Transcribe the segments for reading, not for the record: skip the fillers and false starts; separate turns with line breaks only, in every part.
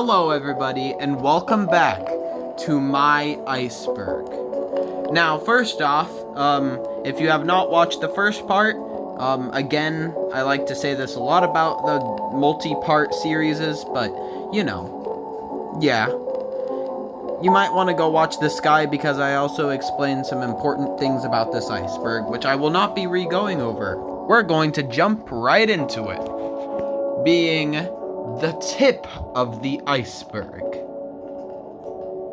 Hello everybody, and welcome back to my Iceberg. Now, first off, if you have not watched the first part, again, I like to say this a lot about the multi-part series, but, yeah. You might want to go watch this guy because I also explain some important things about this iceberg, which I will not be re-going over. We're going to jump right into it, being the tip of the iceberg.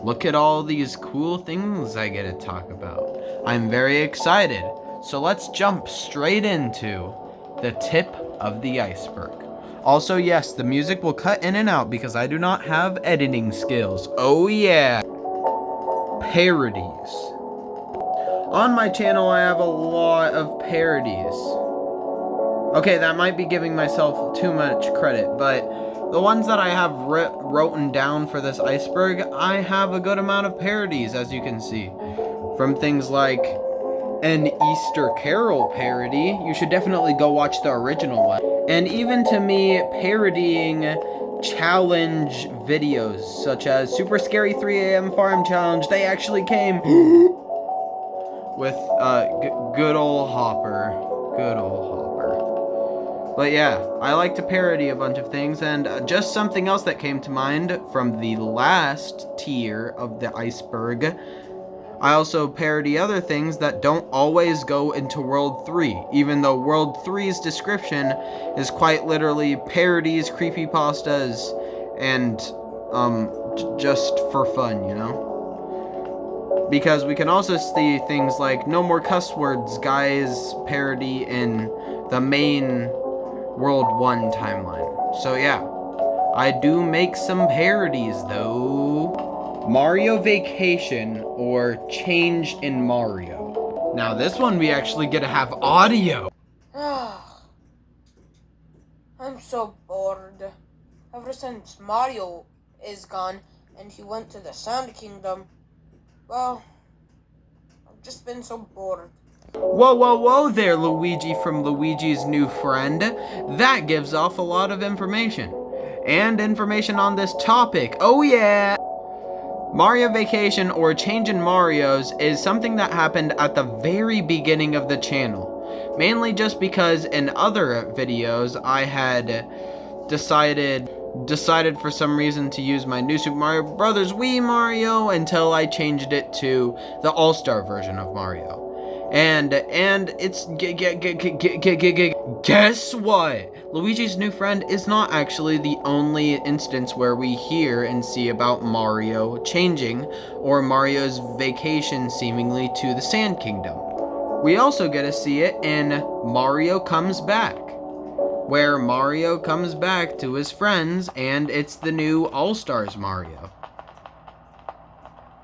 Look at all these cool things I get to talk about. I'm very excited. So let's jump straight into the tip of the iceberg. Also, yes, the music will cut in and out because I do not have editing skills. Oh yeah. Parodies. On my channel, I have a lot of parodies. Okay, that might be giving myself too much credit, but the ones that I have written down for this iceberg, I have a good amount of parodies, as you can see. From things like an Easter Carol parody, you should definitely go watch the original one. And even to me, parodying challenge videos, such as Super Scary 3 AM Farm Challenge, they actually came with good old Hopper. Good old Hopper. But yeah, I like to parody a bunch of things, and just something else that came to mind from the last tier of the iceberg, I also parody other things that don't always go into World 3, even though World 3's description is quite literally parodies, creepypastas, and just for fun, you know? Because we can also see things like No More Cuss Words guys parody in the main World 1 timeline. So yeah, I do make some parodies though. Mario Vacation or Change in Mario. Now this one we actually get to have audio.
I'm so bored. Ever since Mario is gone and he went to the Sand Kingdom, well, I've just been so bored.
Whoa, whoa, whoa there, Luigi from Luigi's New Friend. That gives off a lot of information. And information on this topic. Oh yeah! Mario Vacation or Change in Mario's is something that happened at the very beginning of the channel. Mainly just because in other videos I had decided for some reason to use my New Super Mario Bros. Wii Mario until I changed it to the All-Star version of Mario. And it's guess what? Luigi's New Friend is not actually the only instance where we hear and see about Mario changing or Mario's vacation seemingly to the Sand Kingdom. We also get to see it in Mario Comes Back, where Mario comes back to his friends and it's the new All-Stars Mario.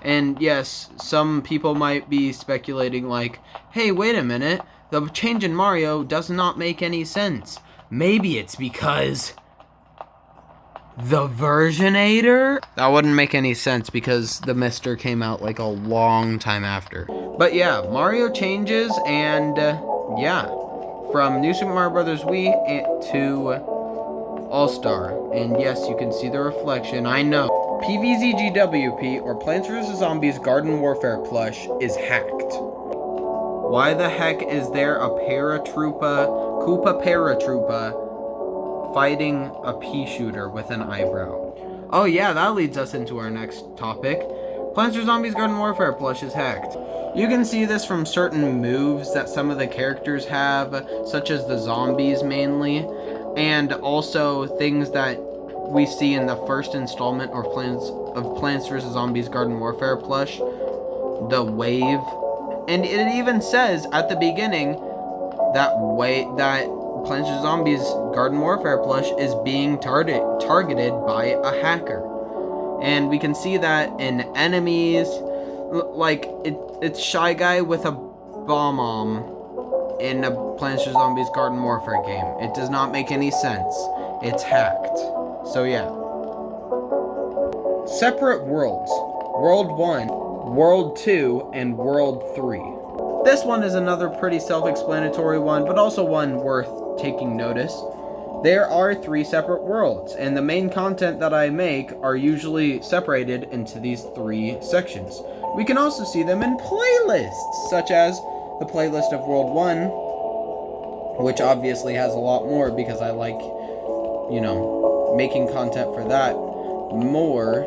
And yes, some people might be speculating like, hey, wait a minute, the change in Mario does not make any sense. Maybe it's because the Versionator? That wouldn't make any sense because the Mister came out like a long time after. But yeah, Mario changes and yeah, from New Super Mario Bros. Wii to All-Star. And yes, you can see the reflection, I know. PVZGWP, or Plants vs. Zombies Garden Warfare plush, is hacked. Why the heck is there a Koopa Paratroopa, fighting a pea shooter with an eyebrow? Oh yeah, that leads us into our next topic. Plants vs. Zombies Garden Warfare plush is hacked. You can see this from certain moves that some of the characters have, such as the zombies mainly, and also things that we see in the first installment of Plants vs. Zombies Garden Warfare plush, the wave. And it even says at the beginning that Plants vs. Zombies Garden Warfare plush is being targeted by a hacker. And we can see that in enemies, like it's Shy Guy with a bomb in a Plants vs. Zombies Garden Warfare game. It does not make any sense. It's hacked. So yeah. Separate worlds. World 1, World 2, and World 3. This one is another pretty self-explanatory one, but also one worth taking notice. There are 3 separate worlds, and the main content that I make are usually separated into these 3 sections. We can also see them in playlists, such as the playlist of World 1, which obviously has a lot more because I like, making content for that more.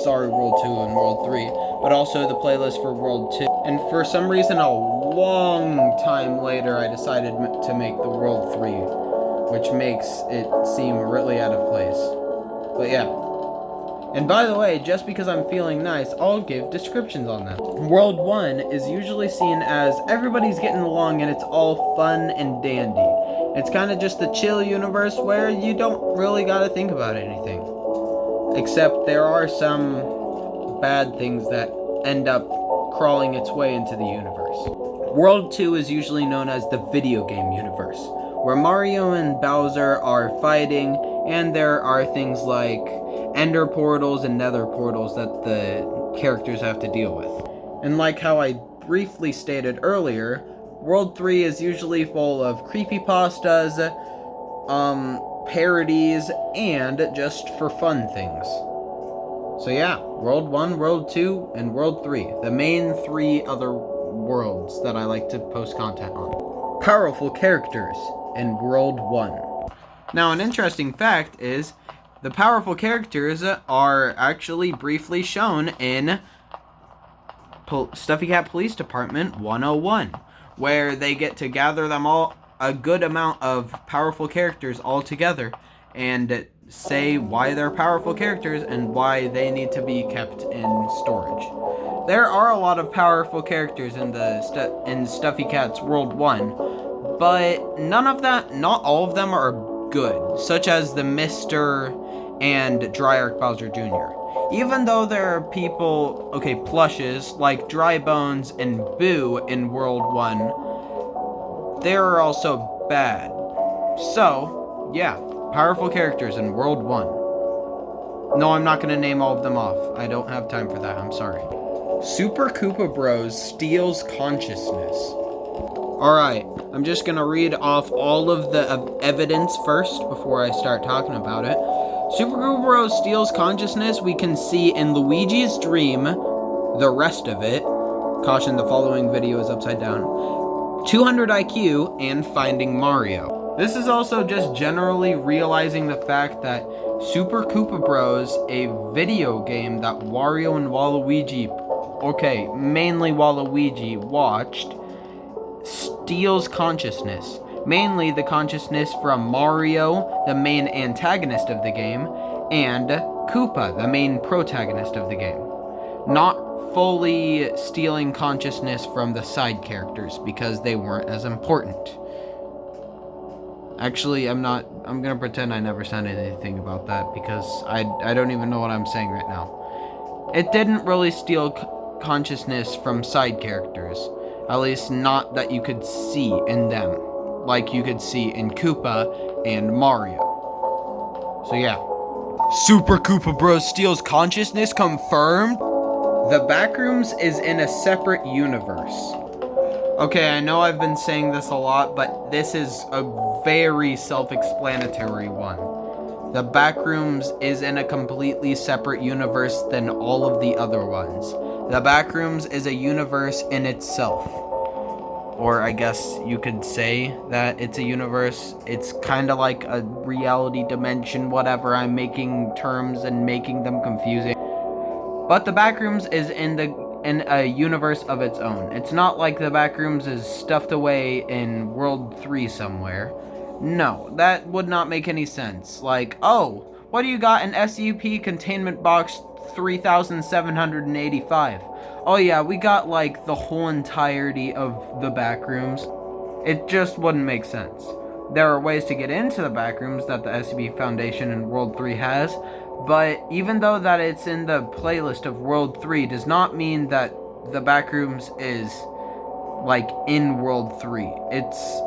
Sorry, World 2 and World 3, but also the playlist for World 2. And for some reason, a long time later, I decided to make the World 3, which makes it seem really out of place. But yeah. And by the way, just because I'm feeling nice, I'll give descriptions on them. World 1 is usually seen as everybody's getting along and it's all fun and dandy. It's kind of just a chill universe where you don't really gotta think about anything. Except there are some bad things that end up crawling its way into the universe. World 2 is usually known as the video game universe, where Mario and Bowser are fighting, and there are things like ender portals and nether portals that the characters have to deal with. And like how I briefly stated earlier, World 3 is usually full of creepypastas, parodies, and just for fun things. So yeah, World 1, World 2, and World 3. The main 3 other worlds that I like to post content on. Powerful characters in World 1. Now, an interesting fact is, the powerful characters are actually briefly shown in Stuffy Cat Police Department 101, where they get to gather them all, a good amount of powerful characters all together, and say why they're powerful characters and why they need to be kept in storage. There are a lot of powerful characters in Stuffy Cat's World 1, but not all of them are good, such as the Mr. and Dryark Bowser Jr. Even though there are plushes like Dry Bones and Boo in World 1, they are also bad. So, yeah, powerful characters in World 1. No, I'm not going to name all of them off. I don't have time for that, I'm sorry. Super Koopa Bros steals consciousness. Alright, I'm just going to read off all of the evidence first before I start talking about it. Super Koopa Bros steals consciousness we can see in Luigi's Dream, the rest of it. Caution, the following video is upside down. 200 IQ, and Finding Mario. This is also just generally realizing the fact that Super Koopa Bros, a video game that Wario and Waluigi, mainly Waluigi, watched, steals consciousness. Mainly the consciousness from Mario, the main antagonist of the game, and Koopa, the main protagonist of the game. Not fully stealing consciousness from the side characters because they weren't as important. Actually, I'm gonna pretend I never said anything about that because I don't even know what I'm saying right now. It didn't really steal consciousness from side characters. At least not that you could see in them, like you could see in Koopa and Mario. So yeah. Super Koopa Bros steals consciousness confirmed? The Backrooms is in a separate universe. Okay, I know I've been saying this a lot, but this is a very self-explanatory one. The Backrooms is in a completely separate universe than all of the other ones. The Backrooms is a universe in itself. Or I guess you could say that it's a universe. It's kind of like a reality dimension, whatever. I'm making terms and making them confusing. But the Backrooms is in a universe of its own. It's not like the Backrooms is stuffed away in World 3 somewhere. No, that would not make any sense. Like, oh, what do you got in SUP Containment Box 3785? Oh yeah, we got like the whole entirety of the Backrooms. It just wouldn't make sense. There are ways to get into the Backrooms that the SCP Foundation in World 3 has, but even though that it's in the playlist of World 3 does not mean that the Backrooms is like in World 3. It's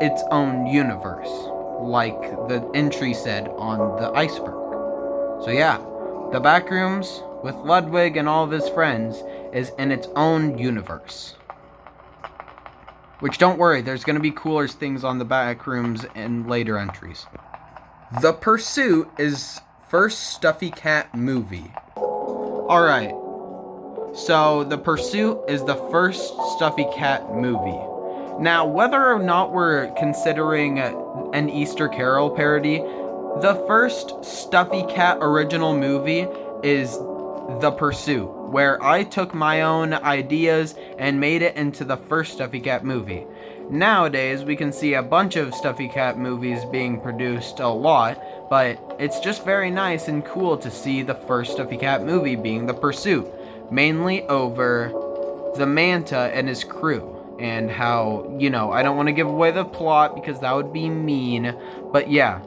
its own universe, like the entry said on the Iceberg. So yeah, the Backrooms with Ludwig and all of his friends is in its own universe. Which, don't worry, there's going to be cooler things on the Backrooms in later entries. The Pursuit is first Stuffy Cat movie. Alright, so The Pursuit is the first Stuffy Cat movie. Now, whether or not we're considering an Easter Carol parody, the first Stuffy Cat original movie is The Pursuit, where I took my own ideas and made it into the first Stuffy Cat movie. Nowadays, we can see a bunch of Stuffy Cat movies being produced a lot, but it's just very nice and cool to see the first Stuffy Cat movie being The Pursuit, mainly over the Manta and his crew, and how, I don't want to give away the plot because that would be mean, but yeah,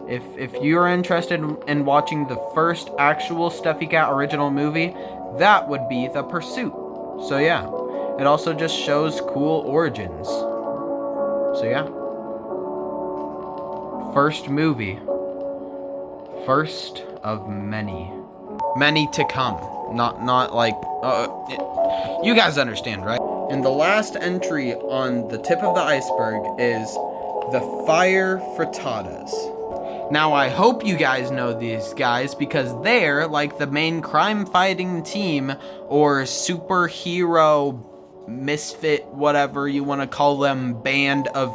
if you're interested in watching the first actual Stuffy Cat original movie, that would be The Pursuit. So yeah, it also just shows cool origins. So yeah, first movie, first of many to come. Not like you guys understand, right? And the last entry on the tip of the iceberg is the fire frittatas. Now, I hope you guys know these guys because they're like the main crime-fighting team or superhero misfit, whatever you want to call them, band of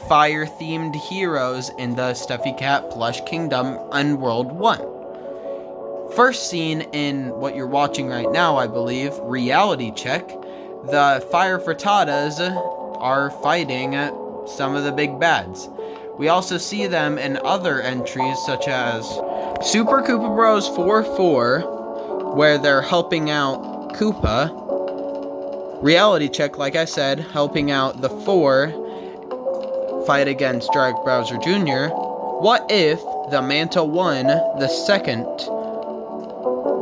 fire-themed heroes in the Stuffy Cat Plush Kingdom on World 1. First seen in what you're watching right now, I believe, Reality Check, the fire frittatas are fighting some of the big bads. We also see them in other entries such as Super Koopa Bros 4-4, where they're helping out Koopa. Reality Check, like I said, helping out the 4 fight against Drag Browser Jr. What if the Manta won the second?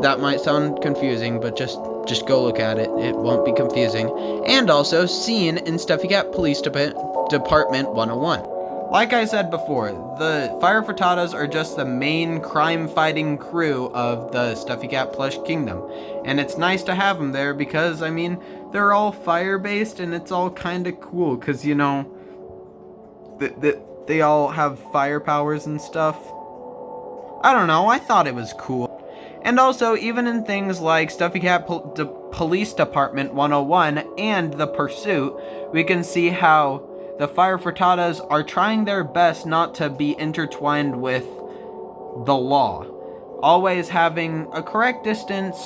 That might sound confusing, but just go look at it. It won't be confusing. And also seen in Stuffy Cat Police Department 101. Like I said before, the Fire Frittatas are just the main crime-fighting crew of the Stuffy Cat Plush Kingdom. And it's nice to have them there because, they're all fire-based and it's all kind of cool because, they all have fire powers and stuff. I don't know, I thought it was cool. And also, even in things like Stuffy Cat Police Department 101 and The Pursuit, we can see how the Fire Frittatas are trying their best not to be intertwined with the law. Always having a correct distance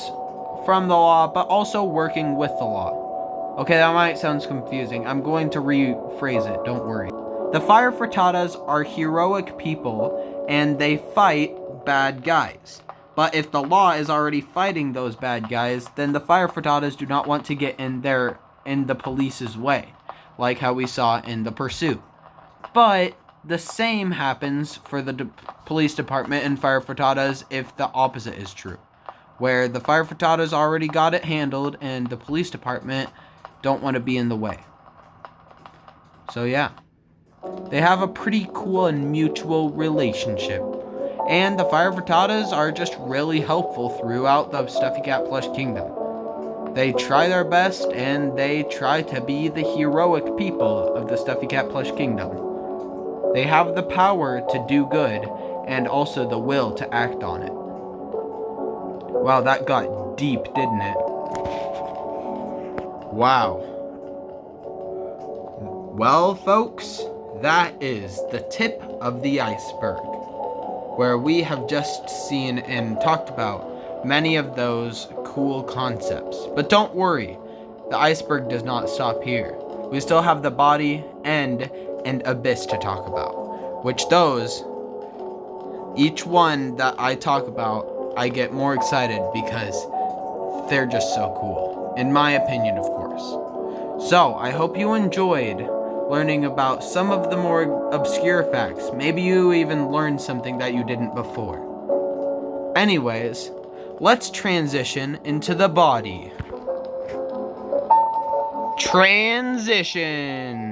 from the law, but also working with the law. Okay, that might sound confusing. I'm going to rephrase it, don't worry. The Fire Frittatas are heroic people, and they fight bad guys. But if the law is already fighting those bad guys, then the Fire Frittatas do not want to get in the police's way, like how we saw in The Pursuit. But the same happens for the police department and Fire Frittatas if the opposite is true, where the Fire Frittatas already got it handled and the police department don't want to be in the way. So yeah, they have a pretty cool and mutual relationship. And the Fire Frittatas are just really helpful throughout the Stuffy Cat Plush Kingdom. They try their best, and they try to be the heroic people of the Stuffy Cat Plush Kingdom. They have the power to do good, and also the will to act on it. Wow, that got deep, didn't it? Wow. Well, folks, that is the tip of the iceberg, where we have just seen and talked about many of those cool concepts. But don't worry, the iceberg does not stop here. We still have the body, end, and abyss to talk about, which those, each one that I talk about, I get more excited because they're just so cool. In my opinion, of course. So, I hope you enjoyed learning about some of the more obscure facts. Maybe you even learned something that you didn't before. Anyways, let's transition into the body. Transition!